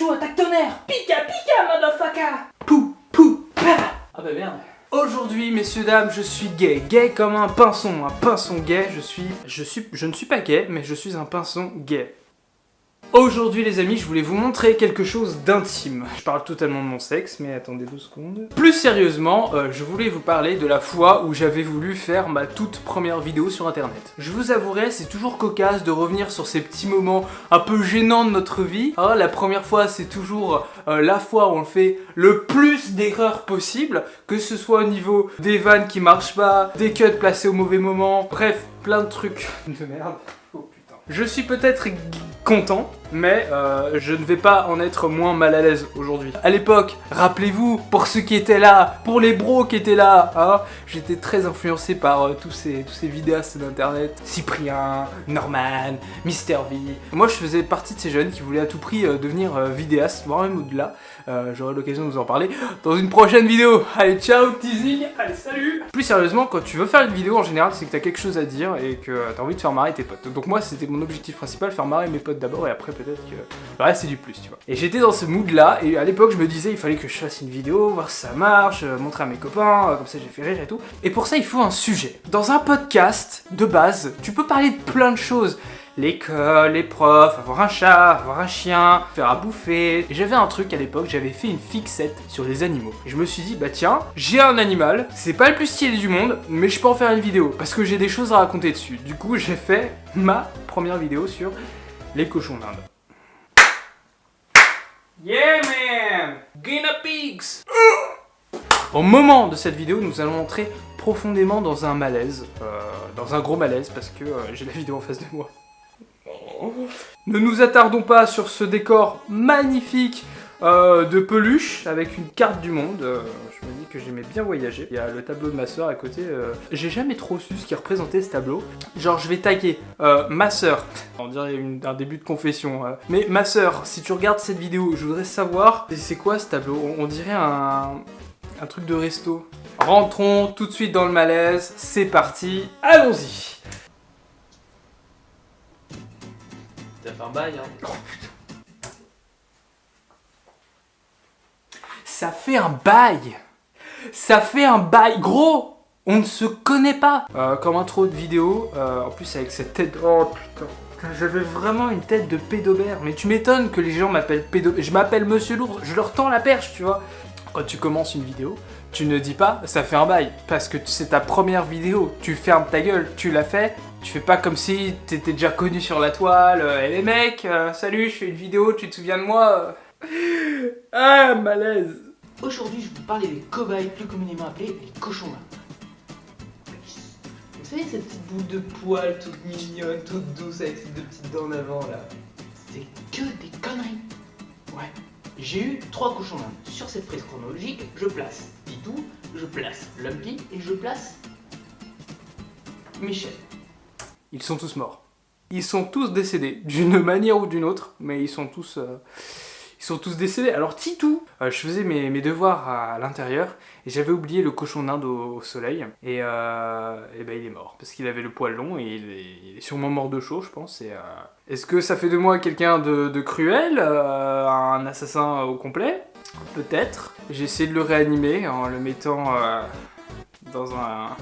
Pikachu attaque tonnerre. Pika pika motherfucker. Pou pou pa. Ah bah merde. Aujourd'hui, messieurs, dames, je suis gay. Gay comme un pinson gay. Je ne suis pas gay, mais je suis un pinson gay. Aujourd'hui, les amis, je voulais vous montrer quelque chose d'intime. Je parle totalement de mon sexe, mais attendez 2 secondes. Plus sérieusement, je voulais vous parler de la fois où j'avais voulu faire ma toute première vidéo sur internet. Je vous avouerai, c'est toujours cocasse de revenir sur ces petits moments un peu gênants de notre vie. Ah, la première fois, c'est toujours la fois où on fait le plus d'erreurs possible, que ce soit au niveau des vannes qui marchent pas, des cuts placés au mauvais moment, bref, plein de trucs de merde. Je suis peut-être content, mais je ne vais pas en être moins mal à l'aise aujourd'hui. À l'époque, rappelez-vous, pour ceux qui étaient là, pour les bros qui étaient là, hein, j'étais très influencé par tous ces vidéastes d'internet. Cyprien, Norman, Mister V. Moi, je faisais partie de ces jeunes qui voulaient à tout prix devenir vidéastes, voire même au-delà. J'aurai l'occasion de vous en parler dans une prochaine vidéo. Allez, ciao, teasing, allez, salut. Plus sérieusement, quand tu veux faire une vidéo, en général, c'est que t'as quelque chose à dire et que t'as envie de faire marrer tes potes. Donc moi, c'était mon objectif principal, faire marrer mes potes d'abord et après peut-être que le reste c'est du plus, tu vois. Et j'étais dans ce mood là et à l'époque je me disais il fallait que je fasse une vidéo, voir si ça marche, montrer à mes copains, comme ça j'ai fait rire et tout. Et pour ça il faut un sujet. Dans un podcast, de base, tu peux parler de plein de choses. L'école, les profs, avoir un chat, avoir un chien, faire à bouffer. Et j'avais un truc à l'époque, j'avais fait une fixette sur les animaux. Et je me suis dit, bah tiens, j'ai un animal, c'est pas le plus stylé du monde, mais je peux en faire une vidéo, parce que j'ai des choses à raconter dessus. Du coup, j'ai fait ma première vidéo sur les cochons d'Inde. Yeah man! Guinea pigs! Au moment de cette vidéo, nous allons entrer profondément dans un malaise, dans un gros malaise, parce que j'ai la vidéo en face de moi. Ne nous attardons pas sur ce décor magnifique de peluche avec une carte du monde. Je me dis que j'aimais bien voyager. Il y a le tableau de ma soeur à côté. J'ai jamais trop su ce qui représentait ce tableau. Genre je vais taguer ma soeur. On dirait un début de confession. Mais ma soeur, si tu regardes cette vidéo, je voudrais savoir c'est quoi ce tableau. On dirait un truc de resto. Rentrons tout de suite dans le malaise. C'est parti. Allons-y. Ça fait un bail, hein. Oh, putain. Ça fait un bail. Ça fait un bail. Gros, on ne se connaît pas. Comme intro de vidéo, en plus avec cette tête... Oh putain. J'avais vraiment une tête de pédobère. Mais tu m'étonnes que les gens m'appellent pédobère. Je m'appelle Monsieur Lourdes, je leur tends la perche, tu vois. Quand tu commences une vidéo, tu ne dis pas ça fait un bail. Parce que c'est ta première vidéo. Tu fermes ta gueule, tu l'as fait. Tu fais pas comme si t'étais déjà connu sur la toile. Et les mecs, salut, je fais une vidéo, tu te souviens de moi? Ah, malaise. Aujourd'hui, je vais vous parler des cobayes, plus communément appelés les cochons d'Inde. Vous savez, cette petite boule de poils toute mignonne, toute douce, avec ses 2 petites dents en avant là. C'est que des conneries. Ouais. J'ai eu 3 cochons d'Inde. Sur cette frise chronologique, je place Pitou, je place Lumpy et je place Michel. Ils sont tous morts. Ils sont tous décédés, d'une manière ou d'une autre, mais ils sont tous décédés. Alors Titou, je faisais mes devoirs à l'intérieur, et j'avais oublié le cochon d'Inde au soleil, et ben il est mort, parce qu'il avait le poil long, et il est sûrement mort de chaud, je pense. Est-ce que ça fait de moi quelqu'un de cruel, un assassin au complet? Peut-être. J'ai essayé de le réanimer en le mettant dans un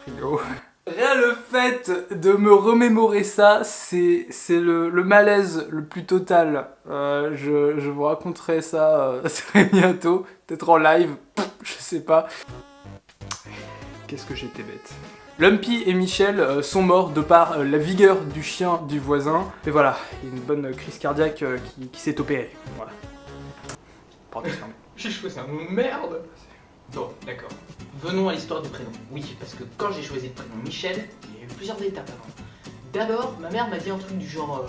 frigo. Rien le fait de me remémorer ça, c'est le malaise le plus total. Je vous raconterai ça très bientôt, peut-être en live, je sais pas. Qu'est-ce que j'étais bête. Lumpy et Michel sont morts de par la vigueur du chien du voisin. Et voilà, il y a une bonne crise cardiaque qui s'est opérée. Voilà. Parenthèse fermée. J'ai choisi un mot de merde. Bon, d'accord. Venons à l'histoire du prénom. Oui, parce que quand j'ai choisi le prénom Michel, il y a eu plusieurs étapes avant. D'abord, ma mère m'a dit un truc du genre...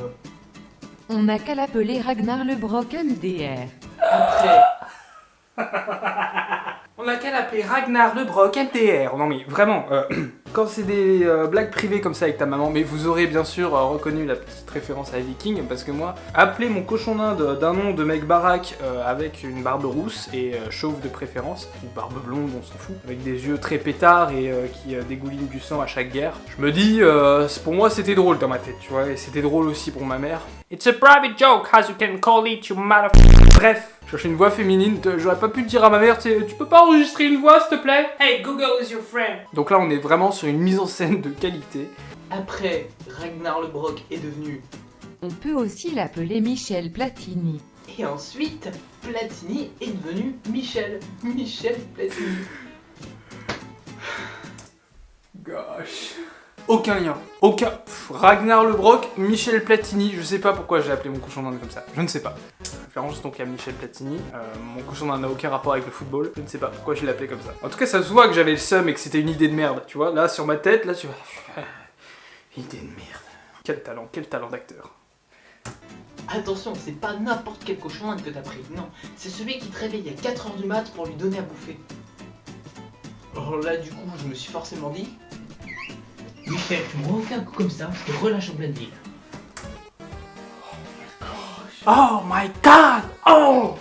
On n'a qu'à l'appeler Ragnar le Broken DR. Après... On n'a qu'à l'appeler Ragnar le Brock MTR. Non mais vraiment, Quand c'est des blagues privées comme ça avec ta maman, mais vous aurez bien sûr reconnu la petite référence à Viking, parce que moi, appeler mon cochon d'Inde d'un nom de mec baraque avec une barbe rousse et chauve de préférence, ou barbe blonde, on s'en fout, avec des yeux très pétards et qui dégoulinent du sang à chaque guerre, je me dis, pour moi c'était drôle dans ma tête, tu vois, et c'était drôle aussi pour ma mère. It's a private joke, as you can call it, you motherfucker. Bref, je cherchais une voix féminine, j'aurais pas pu dire à ma mère, tu peux pas enregistrer une voix s'il te plaît? Hey, Google is your friend. Donc là on est vraiment sur une mise en scène de qualité. Après, Ragnar Lodbrok est devenu... On peut aussi l'appeler Michel Platini. Et ensuite, Platini est devenu Michel. Michel Platini. Gosh. Aucun lien. Aucun. Ragnar Lodbrok, Michel Platini. Je sais pas pourquoi j'ai appelé mon cochon d'Inde comme ça. Je ne sais pas. Référence donc à Michel Platini. Mon cochon d'Inde n'a aucun rapport avec le football. Je ne sais pas pourquoi je l'ai appelé comme ça. En tout cas, ça se voit que j'avais le seum et que c'était une idée de merde. Tu vois, là sur ma tête, là tu vois. Idée de merde. Quel talent d'acteur. Attention, c'est pas n'importe quel cochon d'Inde que t'as pris. Non, c'est celui qui te réveille à 4h du mat pour lui donner à bouffer. Alors là, du coup, je me suis forcément dit... Michel, tu me refais un coup comme ça, je te relâche en pleine ville. Oh my god! Oh!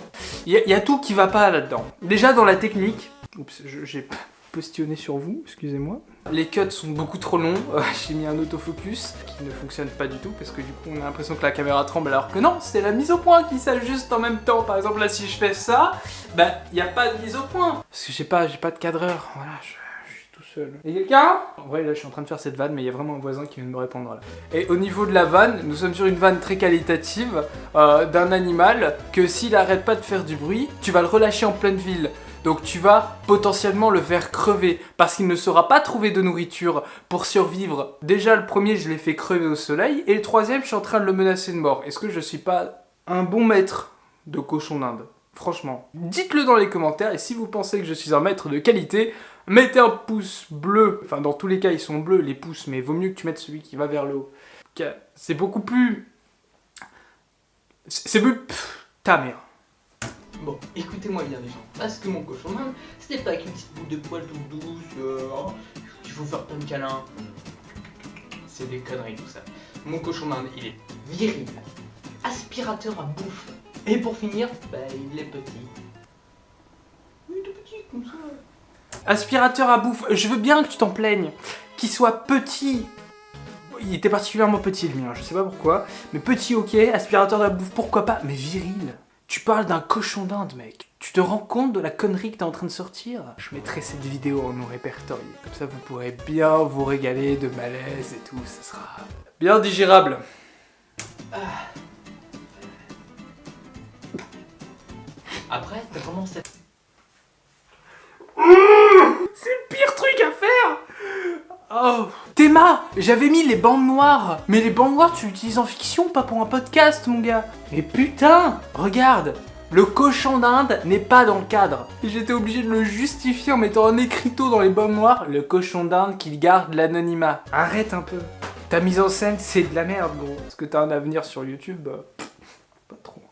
Il y a tout qui va pas là-dedans. Déjà dans la technique, oups, j'ai postillonné sur vous, excusez-moi. Les cuts sont beaucoup trop longs, j'ai mis un autofocus qui ne fonctionne pas du tout parce que du coup on a l'impression que la caméra tremble alors que non, c'est la mise au point qui s'ajuste en même temps. Par exemple là si je fais ça, bah il n'y a pas de mise au point. Parce que j'ai pas de cadreur, voilà, je suis tout seul. Et quelqu'un? En vrai là je suis en train de faire cette vanne mais il y a vraiment un voisin qui vient de me répondre là. Et au niveau de la vanne, nous sommes sur une vanne très qualitative d'un animal que s'il arrête pas de faire du bruit, tu vas le relâcher en pleine ville. Donc tu vas potentiellement le faire crever parce qu'il ne saura pas trouver de nourriture pour survivre. Déjà le premier je l'ai fait crever au soleil et le troisième je suis en train de le menacer de mort. Est-ce que je suis pas un bon maître de cochon d'Inde? Franchement, dites-le dans les commentaires et si vous pensez que je suis un maître de qualité, mettez un pouce bleu. Enfin dans tous les cas ils sont bleus les pouces mais vaut mieux que tu mettes celui qui va vers le haut. C'est beaucoup plus... C'est plus... ta mère. Bon, écoutez-moi bien les gens, parce que mon cochon d'Inde, c'était pas qu'une petite boule de poils toute douce, il faut faire plein de câlins. C'est des conneries tout ça. Mon cochon d'Inde, il est viril, aspirateur à bouffe, et pour finir, bah il est petit. Il est tout petit comme ça. Aspirateur à bouffe, je veux bien que tu t'en plaignes, qu'il soit petit. Il était particulièrement petit le mien, je sais pas pourquoi, mais petit ok, aspirateur à bouffe pourquoi pas, mais viril. Tu parles d'un cochon d'Inde, mec. Tu te rends compte de la connerie que t'es en train de sortir? Je mettrai cette vidéo en non répertorié. Comme ça, vous pourrez bien vous régaler de malaise et tout. Ça sera bien digérable. Après, t'as vraiment cette... C'est le pire truc à faire! Oh! Théma! J'avais mis les bandes noires! Mais les bandes noires, tu l'utilises en fiction, pas pour un podcast, mon gars! Mais putain! Regarde! Le cochon d'Inde n'est pas dans le cadre. Et j'étais obligé de le justifier en mettant un écriteau dans les bandes noires. Le cochon d'Inde qui garde l'anonymat. Arrête un peu. Ta mise en scène, c'est de la merde, gros. Est-ce que t'as un avenir sur YouTube? Pas trop.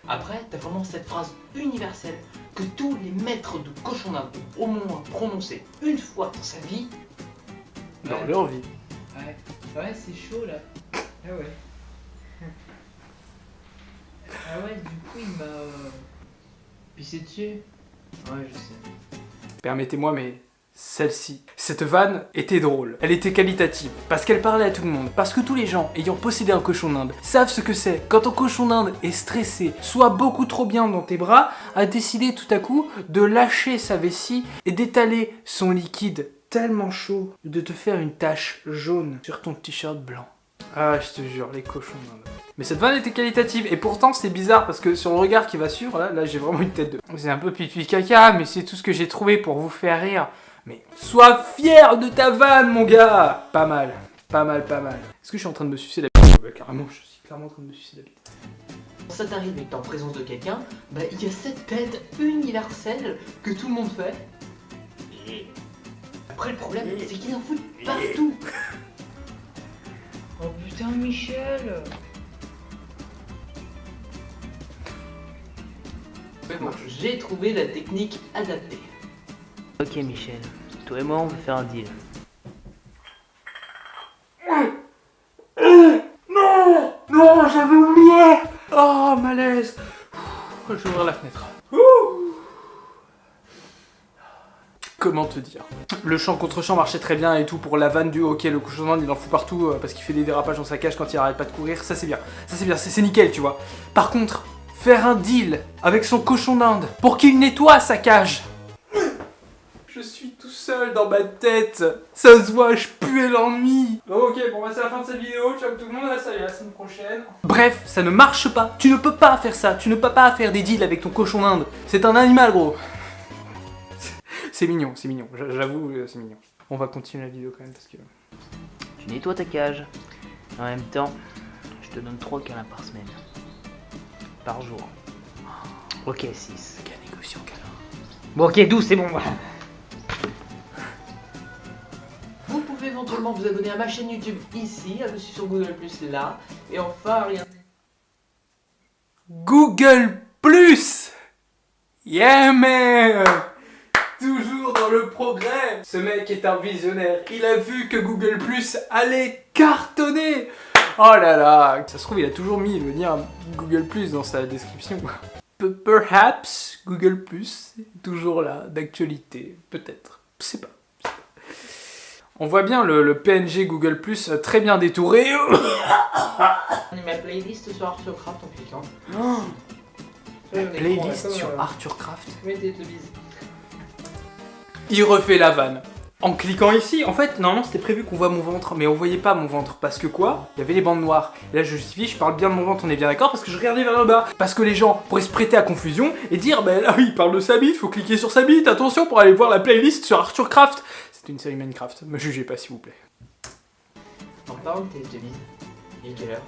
Après, t'as vraiment cette phrase universelle que tous les maîtres de cochon d'Inde ont au moins prononcé une fois dans sa vie. Dans leur vie. Ouais, c'est chaud là. Ah ouais. Ah ouais, du coup il m'a pissé dessus. Ouais, je sais. Permettez-moi, mais celle-ci, cette vanne était drôle. Elle était qualitative, parce qu'elle parlait à tout le monde. Parce que tous les gens ayant possédé un cochon d'Inde savent ce que c'est. Quand ton cochon d'Inde est stressé, soit beaucoup trop bien dans tes bras, a décidé tout à coup de lâcher sa vessie et d'étaler son liquide tellement chaud de te faire une tache jaune sur ton t-shirt blanc. Ah, je te jure, les cochons d'Inde. Mais cette vanne était qualitative, et pourtant c'est bizarre parce que sur le regard qui va suivre, là j'ai vraiment une tête de... C'est un peu pipi caca, mais c'est tout ce que j'ai trouvé pour vous faire rire. Mais sois fier de ta vanne, mon gars! Pas mal, pas mal, pas mal. Est-ce que je suis en train de me sucer la bite? Bah, carrément, je suis clairement en train de me sucer la bite. Quand ça t'arrive et que t'es en présence de quelqu'un, bah il y a cette tête universelle que tout le monde fait. Et après le problème, c'est qu'ils en foutent partout. Oh putain, Michel! Bon, j'ai trouvé la technique adaptée. Ok Michel, toi et moi on veut faire un deal. je vais ouvrir la fenêtre. Ouh. Comment te dire? Le champ contre champ marchait très bien et tout pour la vanne du ok, le cochon d'Inde il en fout partout parce qu'il fait des dérapages dans sa cage quand il arrête pas de courir, ça c'est bien. Ça c'est bien, c'est nickel tu vois. Par contre, faire un deal avec son cochon d'Inde pour qu'il nettoie sa cage. Je suis tout seul dans ma tête. Ça se voit, je puais l'ennui. Ok, bon bah c'est la fin de cette vidéo. Ciao tout le monde, salut, à la semaine prochaine. Bref, ça ne marche pas. Tu ne peux pas faire ça. Tu ne peux pas faire des deals avec ton cochon d'Inde. C'est un animal gros. C'est mignon, j'avoue, c'est mignon. On va continuer la vidéo quand même parce que... Tu nettoies ta cage. En même temps, je te donne 3 câlins par semaine. Par jour. Ok, 6. Quelle négociation, câlin. Bon, ok, 12, c'est bon, voilà. Vous pouvez éventuellement vous abonner à ma chaîne YouTube ici, à me suivre sur Google Plus là, et enfin rien. Google Plus. Yeah man. Toujours dans le progrès. Ce mec est un visionnaire. Il a vu que Google Plus allait cartonner. Oh là là. Ça se trouve, il a toujours mis le lien Google Plus dans sa description. Perhaps Google Plus est toujours là, d'actualité. Peut-être. Je sais pas. On voit bien le PNG Google Plus très bien détouré. Ma playlist sur Arthurcraft en cliquant. Playlist sur Arthurcraft. Mettez le bise. Il refait la vanne. En cliquant ici, en fait, normalement c'était prévu qu'on voit mon ventre, mais on voyait pas mon ventre. Parce que quoi? Il y avait les bandes noires. Et là je justifie, je parle bien de mon ventre, on est bien d'accord, parce que je regardais vers le bas. Parce que les gens pourraient se prêter à confusion et dire, bah là il parle de sa bite, faut cliquer sur sa bite, attention pour aller voir la playlist sur Arthurcraft. C'est une série Minecraft, me jugez pas s'il vous plaît. En parlant de Télétubbies, il est quelle heure?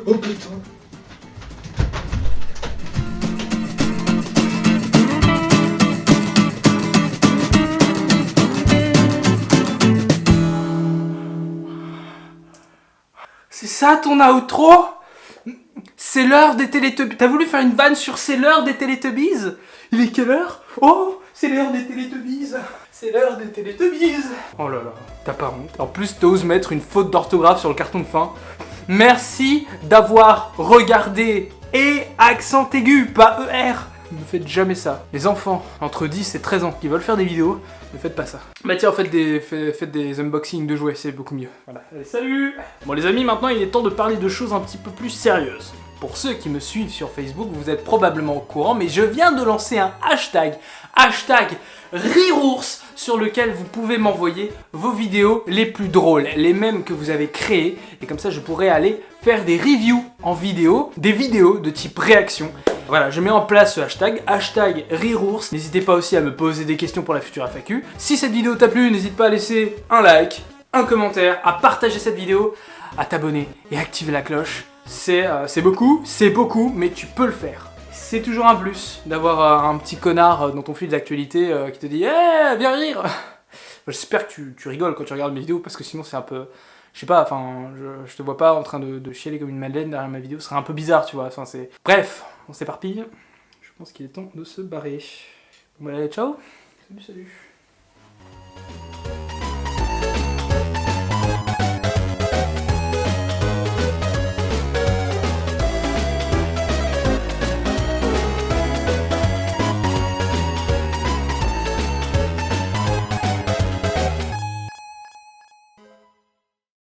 Oh putain! C'est ça ton outro? C'est l'heure des Télétubbies. T'as voulu faire une vanne sur c'est l'heure des Télétubbies? Il est quelle heure? Oh, c'est l'heure des Télétubbies. C'est l'heure des Télétubbies. Oh là là, t'as pas honte. En plus, t'oses mettre une faute d'orthographe sur le carton de fin. Merci d'avoir regardé. Et accent aigu, pas ER. Ne faites jamais ça. Les enfants entre 10 et 13 ans qui veulent faire des vidéos, ne faites pas ça. Bah tiens, faites des unboxings de jouets, c'est beaucoup mieux. Voilà. Allez, salut! Bon les amis, maintenant il est temps de parler de choses un petit peu plus sérieuses. Pour ceux qui me suivent sur Facebook, vous êtes probablement au courant, mais je viens de lancer un hashtag Rirours, sur lequel vous pouvez m'envoyer vos vidéos les plus drôles, les mêmes que vous avez créées, et comme ça je pourrai aller faire des reviews en vidéo, des vidéos de type réaction. Voilà, je mets en place ce hashtag Rirours. N'hésitez pas aussi à me poser des questions pour la future FAQ. Si cette vidéo t'a plu, n'hésite pas à laisser un like, un commentaire, à partager cette vidéo, à t'abonner et à activer la cloche. C'est beaucoup, mais tu peux le faire. C'est toujours un plus d'avoir un petit connard dans ton fil d'actualité qui te dit « Eh, viens rire !» J'espère que tu rigoles quand tu regardes mes vidéos, parce que sinon c'est un peu... Je sais pas, enfin, je te vois pas en train de chialer comme une madeleine derrière ma vidéo, ce serait un peu bizarre, tu vois, enfin c'est... Bref, on s'éparpille, je pense qu'il est temps de se barrer. Bon, allez, ciao. Salut.